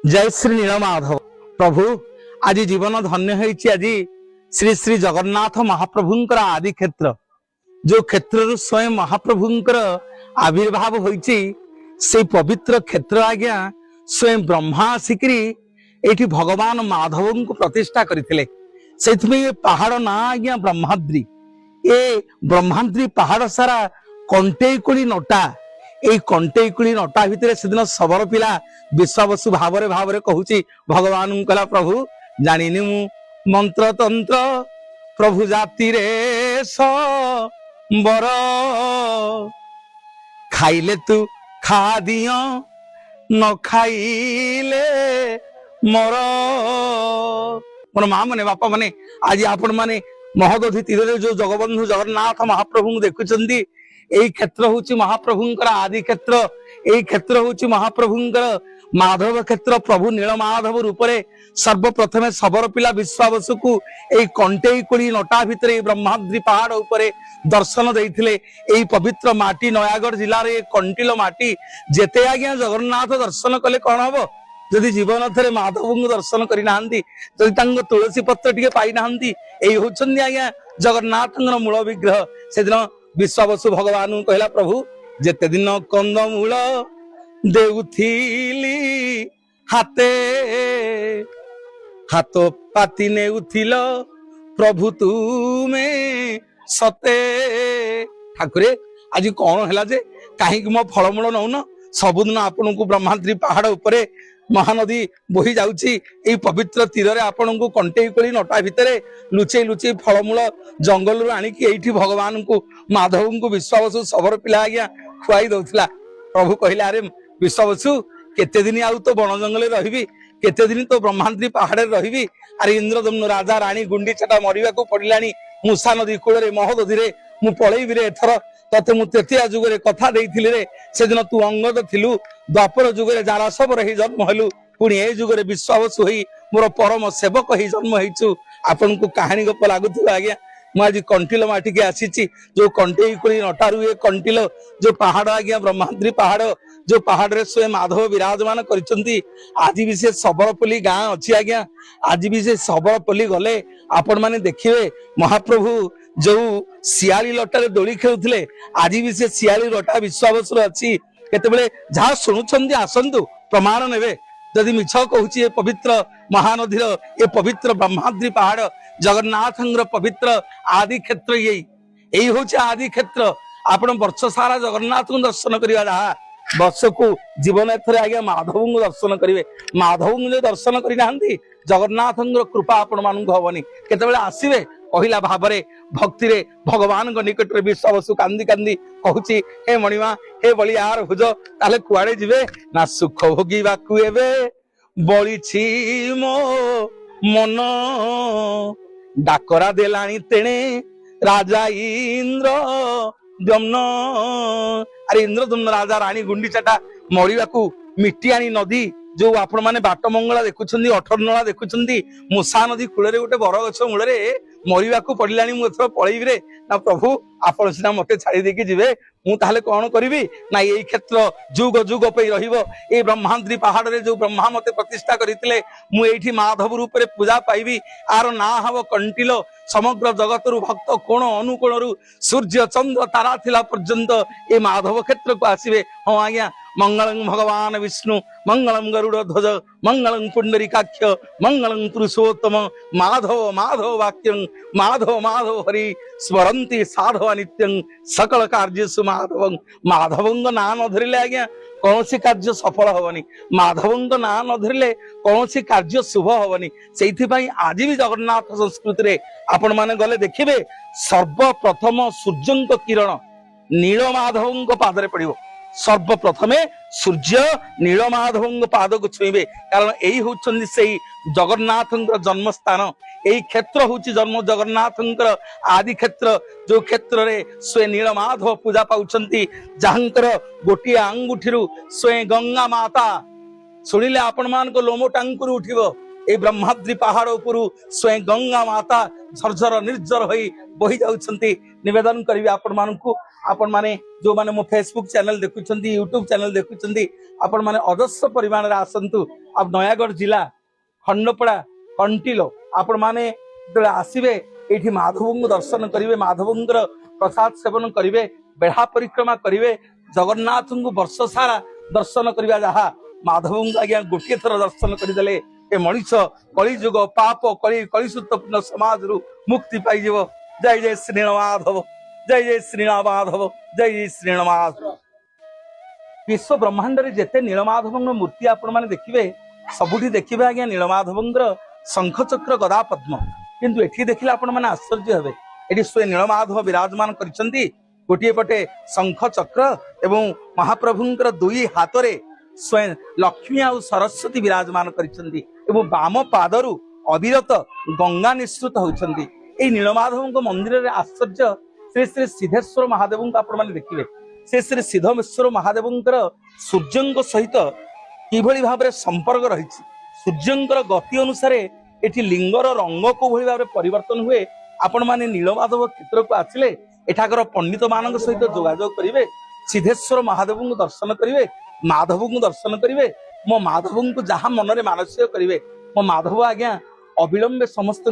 जय श्री नीलमाधव प्रभु आज जीवन धन्य होइछि। आज श्री श्री जगन्नाथ महाप्रभुंकर आदि क्षेत्र जो क्षेत्र स्वयं महाप्रभुंकर आविर्भाव होइछि से पवित्र क्षेत्र आज्ञा स्वयं ब्रह्मा आसिकरी एठी भगवान माधव को प्रतिष्ठा करथिले। सेथमे पहाड़ ना आज्ञा ब्रह्माद्री। ए ब्रह्माद्री पहाड़ सारा कंटेईकुली नटा এই कंटेईकुली नटा भितर सेदिन सबर पिला विश्वावसु भावरे भावरे कहूची भगवान कहला प्रभु जानिनी मु मंत्र तंत्र प्रभु जाति रे बर खाइले तू खा दियो न खाइले मोर मोर माँ मने बापा मने आज आपण माने महोदधि तीर जो जगबंधु जगन्नाथ महाप्रभु देखुचंदी এই ক্ষেত্র হচ্ছে মহাপ্রভুঙ্কর আদি ক্ষেত্র। এই ক্ষেত্র হচ্ছে মহাপ্রভুঙ্কর মাধব ক্ষেত্র। প্রভু নীলমাধব রূপরে সর্বপ্রথমে সবর পিলা বিশ্বাবসুকু এই কণ্টেইকুলি নটা ভিতরে ব্রহ্মাদ্রি পাহাড় উপরে দর্শন দেইଥିଲେ। এই পবিত্র মাটি নয়াগড় জেলার এই কণ্টিল মাটি যেতে আজ্ঞা জগন্নাথ দর্শন কলে কোন হবো যদি জীবন থরে মাধবଙ୍କୁ দর্শন করি নাহান্তি, যদি তাঙ্গ তুলসী পত্র টিকে পাই নাহান্তি। এই হচ্ছন্তি আজ্ঞା জগନ୍ନାଥଙ୍କର ମୂଳ ବିଗ୍ରହ। ସେଦିନ विश्वावसु भगवान कहला प्रभु जेते दिन कंदमूल देउथिली हाथे हाथ पाती नेउथिल प्रभु तुमे सते। ठाकुरे आज कौन है जे कहीं मो फलमूल नौन सबुदिन आपन को ब्रह्माद्री पहाड़ उपरे महानदी बोही जाउची एई पवित्र तीर रे आपन को कंटेईकुली नटा भितरे लुचेई लुचेई फलमूल जंगल रु आनी कि एठी भगवान को माधव को विश्वावसु सबर पिला आज्ञा खुआई दउथला। प्रभु कहले अरे विश्वावसु केते दिन आउ तो बन जंगल रहिबी, केते दिन तो ब्रह्माद्री पहाड़ रे रहिबी। अरे इंद्रदम्न राजा रानी गुंडीचाटा मरिबा को पड़िलानी मूसा नदी कूल रे महोदधि रे मु पळेइबी रे एथर तते मु तेतिया जुग रे कथा देइथिले रे सेदिन तू अंगद थिलु। द्वापर जुग रे जारा सब रही जन्म हेलु पुणी ए जुग रे विश्वावसु होई मोर परम सेवक ही जन्म हेइछु। आपन को कहानी गप लागुथि आज्ञा मु आज कंटिल माटी के आसीची जो कंटेईकुली नटारु ए कंटिल जो पहाड़ आज्ञा ब्रह्माद्री पहाड़ जो पहाड़ रे स्वयं माधव विराजमान करिसंती। आज भी से सबरपल्ली गाँ अच्छी आज्ञा आज भी से सबरपल्ली गले आपण माने देखिए महाप्रभु जो सियाली लटारे दोली खेलुथिले आज भी से सियाली लटा विश्वावसु अच्छी। केतेबेले जहा शुणुछंती आसंतु प्रमाण नेबे जदि मिछ कहूची ए पवित्र महानदीर ए पवित्र ब्रह्माद्री पहाड़ जगन्नाथंगर पवित्र आदि क्षेत्र यही होची आदि क्षेत्र। आपण वर्ष सारा जगन्नाथ को दर्शन करिवा जहा वर्ष को जीवन एथरे आज्ञा माधव को दर्शन करिवे। माधव को दर्शन करि नाहंती जगन्नाथंगर कृपा आपण मानक हबनी। केतेबेले आसीबे पहिला भावरे भक्ति रे भगवान को निकट रे विश्वावसु कांदी कांदी कहूची हे मणिमा हे बलियार भुज ताले कुआडे जिवे ना सुख भोगीबाकु एबे बलिछि मो मन डाकरा देलानी तेणे राजा इंद्र दम्न। अरे इंद्रदम्न राजा रानी गुंडीचाटा मरिबाकू मिटियानी नदी जो आपण माने बाट मंगला देखुछंदी अठरनला देखुछंदी मूसा नदी कूल रे गोटे बरगछ मूल रे मरिबाकू पड़िलानी मु एथर पळेइबी रे ना प्रभु आपण सिना मते छाड़ी देकी जिवे मु ताहले कोन करिवि ना एई क्षेत्र जुग जुग पे रहिबो। ए ब्रह्माद्री पहाड़ रे जो ब्रह्मा मते प्रतिष्ठा करितिले मु एठी माधव रूप रे पूजा पाइबी। आर ना हबो कंटिलो समग्र जगत रु भक्त कोण अनुकोण रु सूर्य चंद्र तारा थिला पर्यंत ए माधव क्षेत्र को आसीबे। हां आज्ञा मंगलं भगवान विष्णु मंगलं गरुड़ ध्वज मंगलं पुंडरीकाक्ष मंगलं पुरुषोत्तम माधव माधव वाक्यं माधव माधव हरि स्मरन्ति साधव नित्यं सकल कार्यसु माधवं। माधवंग ना न धरिले आज्ञा कौनसी कार्य सफल हबनी। माधवंग ना न धरिले कौनसी कार्य शुभ हबनी। सेइथि पई आज भी जगन्नाथ संस्कृति रे आपण माने गले देखिबे सर्वप्रथम सूर्यंक किरण नीलमाधवंग पादरे पड़िबो। सर्वप्रथमे सूर्य नीलमाधव पाद को छुईबे कारण यही होचंदी से जगन्नाथंकर जन्म स्थान। यही क्षेत्र होची जन्म जगन्नाथंकर आदि क्षेत्र जो क्षेत्र रे स्वयं नीलमाधव पूजा पाउछंती जहांकर गोटी अंगुठीरु स्वयं गंगा माता सुनिले आपण मान को लोमो टांकुर उठिबो। ए ब्रह्माद्री पहाड़ उपरु स्वयं गंगा माता झरझर निर्जर होई बही जाउछंती। निवेदन करिवे आपण मानकू आपण माने जो माने मो फेसबुक चैनल देखुछंती यूट्यूब चैनल देखुछंती आपण माने अजस्र परिमाण रे आसंतु अब नयागढ़ जिला खंडपड़ा कंटिलो आपण माने जेतबे आसीबे एठी माधवଙ୍କୁ दर्शन करिवे माधवଙ୍କର प्रसाद सेवन करिवे बेढ़ा परिक्रमा करिवे जगन्नाथଙ୍କୁ वर्ष सारा दर्शन करिवा जहा माधवଙ୍କୁ आज्ञा गोटे थर दर्शन करदेले ए मनीष कली जुग पाप कली कलिशुद्धपूर्ण समाज रु मुक्ति पाइजिव। जय जय श्री माधव जय जय श्री माधव जय जय श्री माधव। विश्व ब्रह्मांड रे जेते नीलमाधव मूर्ति आपण माने देखिबे सबुठी देखिबे आज्ञा नीलमाधवଙ୍କର शंख चक्र गदा पद्म किंतु एठी देखिले आपण माने आश्चर्य हेबे एठी स्वयं नीलमाधव विराजमान करिसंती गोटिए पटे शंख चक्र एवं महाप्रभुଙ୍କର दुई हातरे स्वयं लक्ष्मी आ सरस्वती विराजमान करिसंती एवं वाम पादरु अविरत गंगा निश्रुत होइसंती। ए नीलमाधवଙ୍କ मंदिर रे आश्चर्य श्री श्री सिद्धेश्वर महादेवଙ୍କୁ आपण माने देखिबे से श्री सिद्धेश्वर महादेवଙ୍କର सूर्यଙ୍କ सहित किभଳି भाबरे संपर्क रहिछि सूर्यଙ୍କର गति अनुसार एठी लिंगर रंग को भଳି भाबरे परिवर्तन हुए। आपण माने नीलमाधव क्षेत्र को आसिले एठाकर पंडित मानक सहित जोगाजोग करिवे सिद्धेश्वर महादेव को दर्शन करिवे माधव को दर्शन करिवे मो माधव को जहाँ मनरे मानसिक करिवे मो माधव आज्ञा अविलंबे समस्त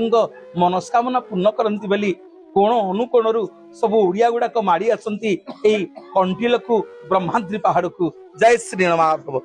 मनस्कामना पूर्ण करंती बोली कोण अनुकोणरू सब ओडिया गुड़ाक माड़ी आसंती एई कंटिल को ब्रह्माद्री पहाड़ को। जय श्री माधव।